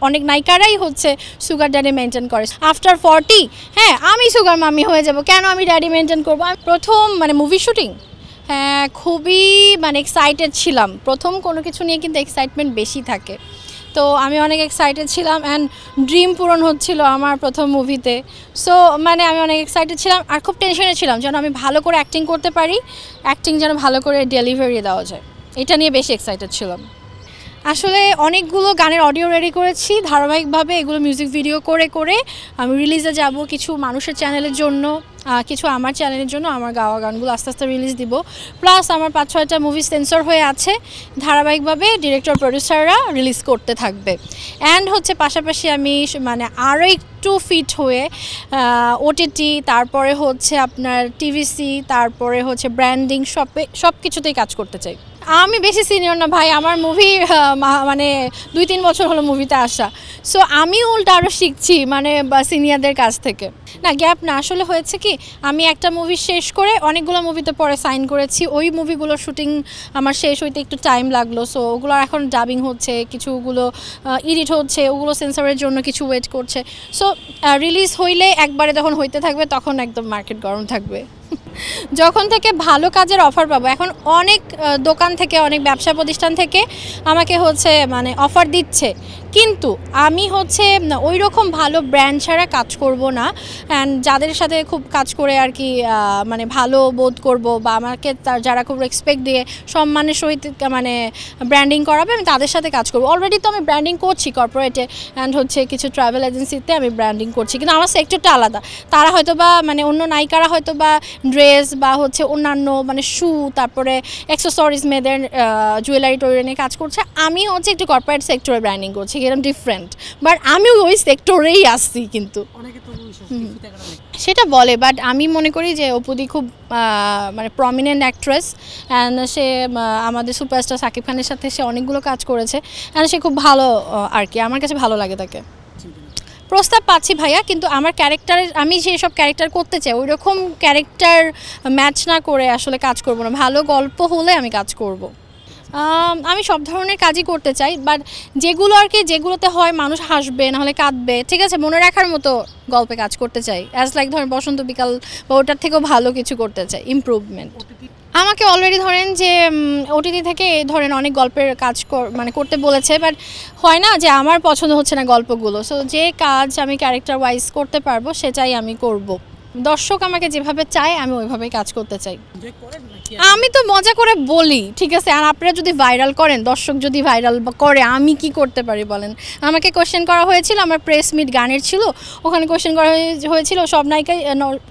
অনেক নায়িকারাই হচ্ছে sugar daddy maintain করে। আফটার 40 হ্যাঁ আমি সুগার মামি হয়ে যাব, কেন আমি ড্যাডি মেনটেন করবো। প্রথম মানে মুভি শুটিং হ্যাঁ খুবই মানে এক্সাইটেড ছিলাম। প্রথম কোনো কিছু নিয়ে কিন্তু এক্সাইটমেন্ট বেশি থাকে, তো আমি অনেক এক্সাইটেড ছিলাম অ্যান্ড ড্রিম পূরণ হচ্ছিল আমার প্রথম মুভিতে। সো মানে আমি অনেক এক্সাইটেড ছিলাম আর খুব টেনশনে ছিলাম যেন আমি ভালো করে অ্যাক্টিং করতে পারি, অ্যাক্টিং যেন ভালো করে ডেলিভারি দেওয়া যায়, এটা নিয়ে বেশি এক্সাইটেড ছিলাম। আসলে অনেকগুলো গানের অডিও রেডি করেছি ধারাবাহিকভাবে, এগুলো মিউজিক ভিডিও করে করে আমি রিলিজে যাব। কিছু মানুষের চ্যানেলের জন্য, কিছু আমার চ্যানেলের জন্য আমার গাওয়া গানগুলো আস্তে আস্তে রিলিজ দিব। প্লাস আমার 5-6টা মুভি সেন্সর হয়ে আছে, ধারাবাহিকভাবে ডিরেক্টর প্রডিউসাররা রিলিজ করতে থাকবে। অ্যান্ড হচ্ছে পাশাপাশি আমি মানে আরও একটু ফিট হয়ে ওটিটি, তারপরে হচ্ছে আপনার টিভিসি, তারপরে হচ্ছে ব্র্যান্ডিং, সব কিছুতেই কাজ করতে চাই। আমি বেশি সিনিয়র না ভাই, আমার মুভি মানে 2-3 বছর হলো মুভিতে আসা। সো আমি উল্টা আরও শিখছি মানে সিনিয়রদের কাছ থেকে। না গ্যাপ না, আসলে হয়েছে কি আমি একটা মুভি শেষ করে অনেকগুলো মুভিতে পরে সাইন করেছি, ওই মুভিগুলোর শুটিং আমার শেষ হইতে একটু টাইম লাগলো। সো ওগুলো এখন ডাবিং হচ্ছে, কিছুগুলো এডিট হচ্ছে, ওগুলো সেন্সরের জন্য কিছু ওয়েট করছে। সো রিলিজ হইলে একবারে যখন হইতে থাকবে তখন একদম মার্কেট গরম থাকবে। যখন থেকে ভালো কাজের অফার পাবো, এখন অনেক দোকান থেকে, অনেক ব্যবসা প্রতিষ্ঠান থেকে আমাকে হচ্ছে মানে অফার দিচ্ছে, কিন্তু আমি হচ্ছে ওই রকম ভালো ব্র্যান্ড ছাড়া কাজ করব না। অ্যান্ড যাদের সাথে খুব কাজ করে আর কি মানে ভালো বোধ করব, বা আমাকে যারা খুব রেসপেক্ট দিয়ে সম্মানের সহিত মানে ব্র্যান্ডিং করাবে, আমি তাদের সাথে কাজ করব। অলরেডি তো আমি ব্র্যান্ডিং করছি কর্পোরেটে, অ্যান্ড হচ্ছে কিছু ট্রাভেল এজেন্সিতে আমি ব্র্যান্ডিং করছি, কিন্তু আমার সেক্টরটা আলাদা। তারা হয়তো বা মানে অন্য নায়িকারা হয়তো বা ড্রেস বা হচ্ছে অন্যান্য মানে শু, তারপরে অ্যাক্সেসরিজ, মেয়েদের জুয়েলারি টুয়েলারি নিয়ে কাজ করছে। আমি হচ্ছে একটু কর্পোরেট সেক্টরে ব্র্যান্ডিং করছি, এরকম ডিফারেন্ট, বাট আমি ওই সেক্টরেই আসছি। কিন্তু সেটা বলে, বাট আমি মনে করি যে অপুদি খুব মানে প্রমিনেন্ট অ্যাক্ট্রেস, অ্যান্ড সে আমাদের সুপারস্টার সাকিব খানের সাথে সে অনেকগুলো কাজ করেছে, অ্যান্ড সে খুব ভালো আর কি, আমার কাছে ভালো লাগে তাকে। প্রস্তাব পাচ্ছি ভাইয়া, কিন্তু আমার ক্যারেক্টারের, আমি যেসব ক্যারেক্টার করতে চাই ওই রকম ক্যারেক্টার ম্যাচ না করে আসলে কাজ করব না। ভালো গল্প হলে আমি কাজ করব। আমি সব ধরনের কাজই করতে চাই, বাট যেগুলো আর কি যেগুলোতে হয় মানুষ হাসবে নাহলে কাঁদবে, ঠিক আছে, মনে রাখার মতো গল্পে কাজ করতে চাই। অ্যাজ লাইক ধরেন বসন্ত বিকাল বা ওটার থেকেও ভালো কিছু করতে চাই, ইমপ্রুভমেন্ট। আমাকে অলরেডি ধরেন যে ওটিটি থেকে ধরেন অনেক গল্পের কাজ মানে করতে বলেছে, বাট হয় না যে আমার পছন্দ হচ্ছে না গল্পগুলো। সো যে কাজ আমি ক্যারেক্টার ওয়াইজ করতে পারবো সেটাই আমি করব। দর্শক আমাকে যেভাবে চায় আমি ওইভাবেই কাজ করতে চাই। আমি তো মজা করে বলি, ঠিক আছে, আর আপনারা যদি ভাইরাল করেন, দর্শক যদি ভাইরাল করে, আমি কি করতে পারি বলেন। আমাকে কোশ্চেন করা হয়েছিল, আমার প্রেস মিট গানের ছিল, ওখানে কোশ্চেন করা হয়েছিল সব নায়িকাই,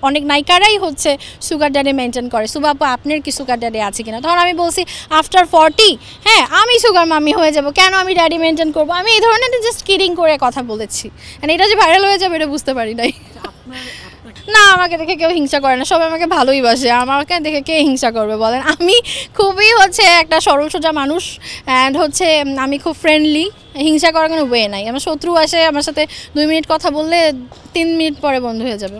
অনেক নায়িকারাই হচ্ছে সুগার ড্যাডি মেনটেন করে, সুবাপু আপনার কি সুগার ড্যাডি আছে কিনা। তখন আমি বলছি আফটার 40 হ্যাঁ আমি সুগার মামি হয়ে যাব, কেন আমি ড্যাডি মেনটেন করবো। আমি এই ধরনের জাস্ট কিডিং করে কথা বলেছি, মানে এটা যে ভাইরাল হয়ে যাবে এটা বুঝতে পারি নাই। না আমাকে দেখে কেউ হিংসা করে না, সবাই আমাকে ভালোই বাসে, আমাকে দেখে কে হিংসা করবে বলেন। আমি খুবই হচ্ছে একটা সরল সোজা মানুষ, অ্যান্ড হচ্ছে আমি খুব ফ্রেন্ডলি, হিংসা করার কোনো ওয়ে নাই। আমার শত্রু আসে আমার সাথে 2 মিনিট কথা বললে 3 মিনিট পরে বন্ধ হয়ে যাবে।